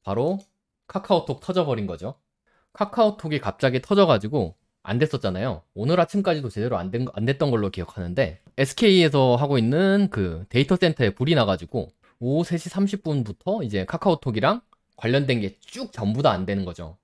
바로 카카오톡 터져버린 거죠. 카카오톡이 갑자기 터져가지고 안 됐었잖아요. 오늘 아침까지도 제대로 안 됐던 걸로 기억하는데 SK에서 하고 있는 그 데이터 센터에 불이 나가지고 오후 3시 30분부터 이제 카카오톡이랑 관련된 게 쭉 전부 다 안 되는 거죠.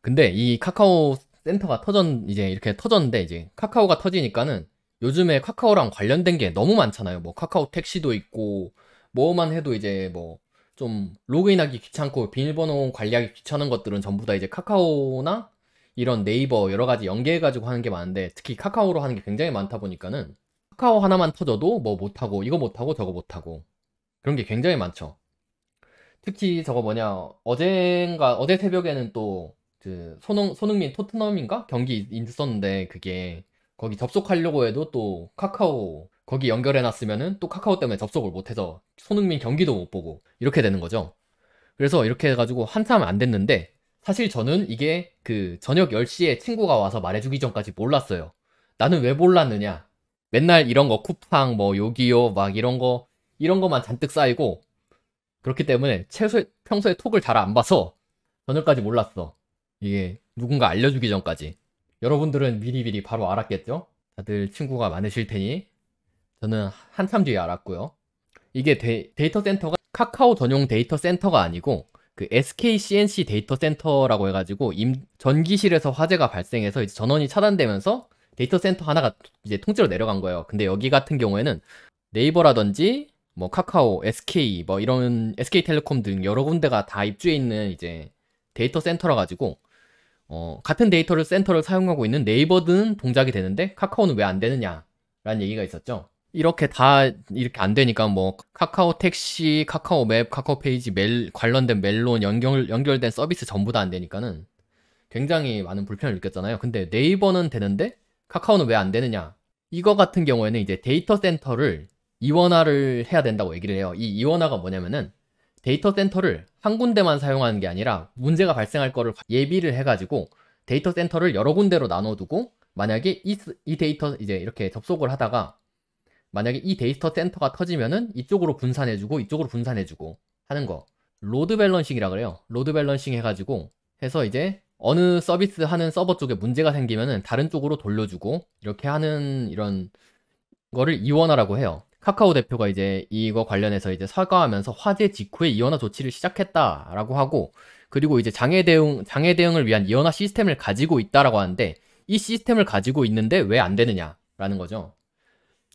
근데 이 카카오 센터가 이제 이렇게 터졌는데 이제 카카오가 터지니까는 요즘에 카카오랑 관련된 게 너무 많잖아요. 뭐 카카오 택시도 있고 뭐만 해도 이제 뭐 좀 로그인하기 귀찮고 비밀번호 관리하기 귀찮은 것들은 전부 다 이제 카카오나 이런 네이버 여러 가지 연계해가지고 하는 게 많은데 특히 카카오로 하는 게 굉장히 많다 보니까는 카카오 하나만 터져도 뭐 못하고 이거 못하고 저거 못하고 그런 게 굉장히 많죠. 특히 저거 뭐냐 어제 새벽에는 또 그 손흥민 토트넘인가 경기 있었는데 그게 거기 접속하려고 해도 또 카카오 거기 연결해놨으면은 또 카카오 때문에 접속을 못해서 손흥민 경기도 못 보고 이렇게 되는 거죠. 그래서 이렇게 해가지고 한참 안 됐는데 사실 저는 이게 그 저녁 10시에 친구가 와서 말해주기 전까지 몰랐어요. 나는 왜 몰랐느냐? 맨날 이런 거 쿠팡 뭐 요기요 막 이런 거만 잔뜩 쌓이고 그렇기 때문에 평소에 톡을 잘 안 봐서 저녁까지 몰랐어. 이게 누군가 알려주기 전까지. 여러분들은 미리미리 바로 알았겠죠? 다들 친구가 많으실 테니 저는 한참 뒤에 알았고요. 이게 데이터 센터가 카카오 전용 데이터 센터가 아니고 그 SK CNC 데이터 센터라고 해가지고 전기실에서 화재가 발생해서 이제 전원이 차단되면서 데이터 센터 하나가 이제 통째로 내려간 거예요. 근데 여기 같은 경우에는 네이버라든지 뭐 카카오, SK 뭐 이런 SK텔레콤 등 여러 군데가 다 입주해 있는 이제 데이터 센터라 가지고 같은 센터를 사용하고 있는 네이버든 동작이 되는데 카카오는 왜 안 되느냐라는 얘기가 있었죠. 이렇게 안 되니까 뭐 카카오 택시, 카카오 맵, 카카오 페이지 관련된 멜론 연결된 서비스 전부 다 안 되니까는 굉장히 많은 불편을 느꼈잖아요. 근데 네이버는 되는데 카카오는 왜 안 되느냐? 이거 같은 경우에는 이제 데이터 센터를 이원화를 해야 된다고 얘기를 해요. 이 이원화가 뭐냐면은 데이터 센터를 한 군데만 사용하는 게 아니라 문제가 발생할 거를 예비를 해가지고 데이터 센터를 여러 군데로 나눠두고 만약에 이 데이터 이제 이렇게 접속을 하다가 만약에 이 데이터 센터가 터지면은 이쪽으로 분산해주고 이쪽으로 분산해주고 하는 거 로드 밸런싱이라 그래요. 로드 밸런싱 해가지고 해서 이제 어느 서비스 하는 서버 쪽에 문제가 생기면은 다른 쪽으로 돌려주고 이렇게 하는 이런 거를 이원화라고 해요. 카카오 대표가 이제 이거 관련해서 이제 사과하면서 화재 직후에 이원화 조치를 시작했다라고 하고 그리고 이제 장애 대응을 위한 이원화 시스템을 가지고 있다라고 하는데 이 시스템을 가지고 있는데 왜 안 되느냐라는 거죠.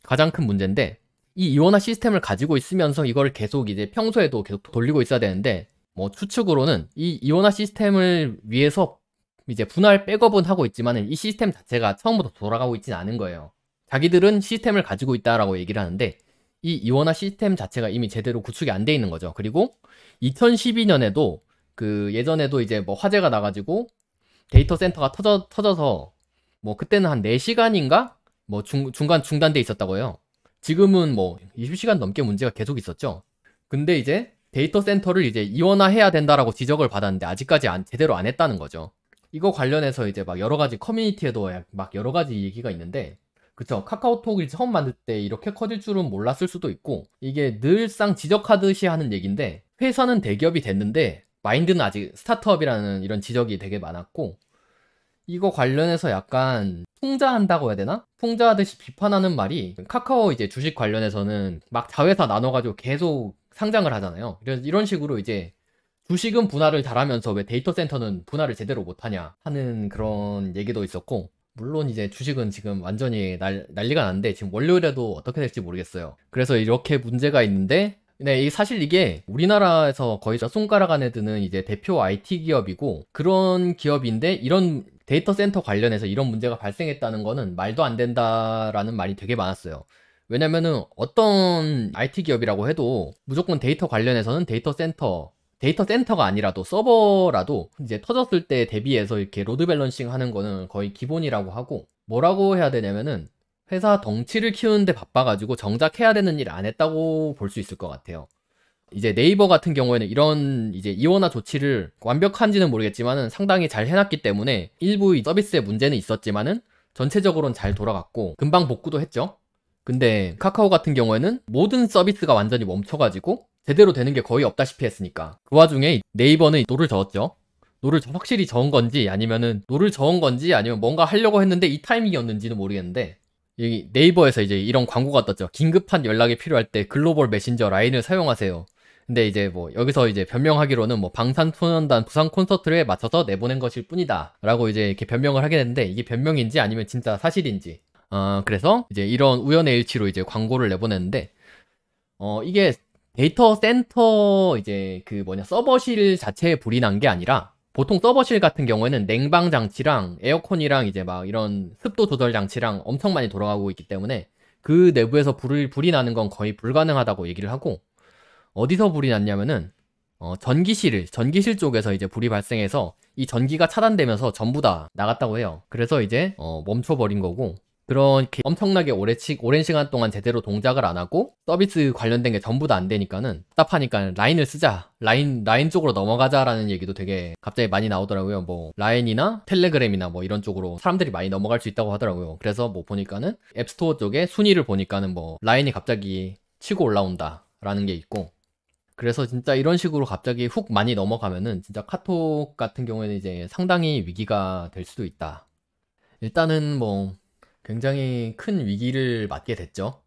가장 큰 문제인데 이 이원화 시스템을 가지고 있으면서 이걸 계속 이제 평소에도 계속 돌리고 있어야 되는데 뭐 추측으로는 이 이원화 시스템을 위해서 이제 분할 백업은 하고 있지만은 이 시스템 자체가 처음부터 돌아가고 있지는 않은 거예요. 자기들은 시스템을 가지고 있다라고 얘기를 하는데 이 이원화 시스템 자체가 이미 제대로 구축이 안 돼 있는 거죠. 그리고 2012년에도 그 예전에도 이제 뭐 화재가 나가지고 데이터 센터가 터져서 뭐 그때는 한 4시간인가 뭐 중간 중단돼 있었다고 해요. 지금은 뭐 20시간 넘게 문제가 계속 있었죠. 근데 이제 데이터 센터를 이제 이원화해야 된다라고 지적을 받았는데 아직까지 제대로 안 했다는 거죠. 이거 관련해서 이제 막 여러 가지 커뮤니티에도 막 여러 가지 얘기가 있는데 그쵸. 카카오톡을 처음 만들 때 이렇게 커질 줄은 몰랐을 수도 있고 이게 늘상 지적하듯이 하는 얘기인데 회사는 대기업이 됐는데 마인드는 아직 스타트업이라는 이런 지적이 되게 많았고 이거 관련해서 약간 풍자한다고 해야 되나? 풍자하듯이 비판하는 말이 카카오 이제 주식 관련해서는 막 자회사 나눠가지고 계속 상장을 하잖아요. 이런 식으로 이제 주식은 분할을 잘하면서 왜 데이터 센터는 분할을 제대로 못하냐 하는 그런 얘기도 있었고 물론 이제 주식은 지금 완전히 난리가 났는데 지금 월요일에도 어떻게 될지 모르겠어요. 그래서 이렇게 문제가 있는데 네, 사실 이게 우리나라에서 거의 손가락 안에 드는 이제 대표 IT 기업이고 그런 기업인데 이런 데이터 센터 관련해서 이런 문제가 발생했다는 거는 말도 안 된다라는 말이 되게 많았어요. 왜냐면은 어떤 IT 기업이라고 해도 무조건 데이터 관련해서는 데이터 센터가 아니라도 서버라도 이제 터졌을 때 대비해서 이렇게 로드 밸런싱 하는 거는 거의 기본이라고 하고 뭐라고 해야 되냐면은 회사 덩치를 키우는데 바빠가지고 정작 해야 되는 일 안 했다고 볼 수 있을 것 같아요. 이제 네이버 같은 경우에는 이런 이제 이원화 조치를 완벽한지는 모르겠지만은 상당히 잘 해놨기 때문에 일부 서비스에 문제는 있었지만은 전체적으로는 잘 돌아갔고 금방 복구도 했죠. 근데 카카오 같은 경우에는 모든 서비스가 완전히 멈춰가지고 제대로 되는 게 거의 없다시피 했으니까. 그 와중에 네이버는 노를 저었죠. 노를 확실히 저은 건지 아니면은 노를 저은 건지 아니면 뭔가 하려고 했는데 이 타이밍이었는지는 모르겠는데, 이 네이버에서 이제 이런 광고가 떴죠. 긴급한 연락이 필요할 때 글로벌 메신저 라인을 사용하세요. 근데 이제 뭐 여기서 이제 변명하기로는 뭐 방탄소년단 부산 콘서트에 맞춰서 내보낸 것일 뿐이다 라고 이제 이렇게 변명을 하게 됐는데, 이게 변명인지 아니면 진짜 사실인지. 그래서 이제 이런 우연의 일치로 이제 광고를 내보냈는데, 이게 데이터 센터 이제 그 뭐냐 서버실 자체에 불이 난 게 아니라, 보통 서버실 같은 경우에는 냉방 장치랑 에어컨이랑 이제 막 이런 습도 조절 장치랑 엄청 많이 돌아가고 있기 때문에 그 내부에서 불이 나는 건 거의 불가능하다고 얘기를 하고, 어디서 불이 났냐면은 전기실 쪽에서 이제 불이 발생해서 이 전기가 차단되면서 전부 다 나갔다고 해요. 그래서 이제 멈춰버린 거고, 그렇게 엄청나게 오랜 시간 동안 제대로 동작을 안 하고 서비스 관련된 게 전부 다 안 되니까는 답답하니까 라인을 쓰자, 라인 쪽으로 넘어가자라는 얘기도 되게 갑자기 많이 나오더라고요. 뭐 라인이나 텔레그램이나 뭐 이런 쪽으로 사람들이 많이 넘어갈 수 있다고 하더라고요. 그래서 뭐 보니까는 앱스토어 쪽에 순위를 보니까는 뭐 라인이 갑자기 치고 올라온다라는 게 있고, 그래서 진짜 이런 식으로 갑자기 훅 많이 넘어가면은 진짜 카톡 같은 경우에는 이제 상당히 위기가 될 수도 있다. 일단은 뭐 굉장히 큰 위기를 맞게 됐죠.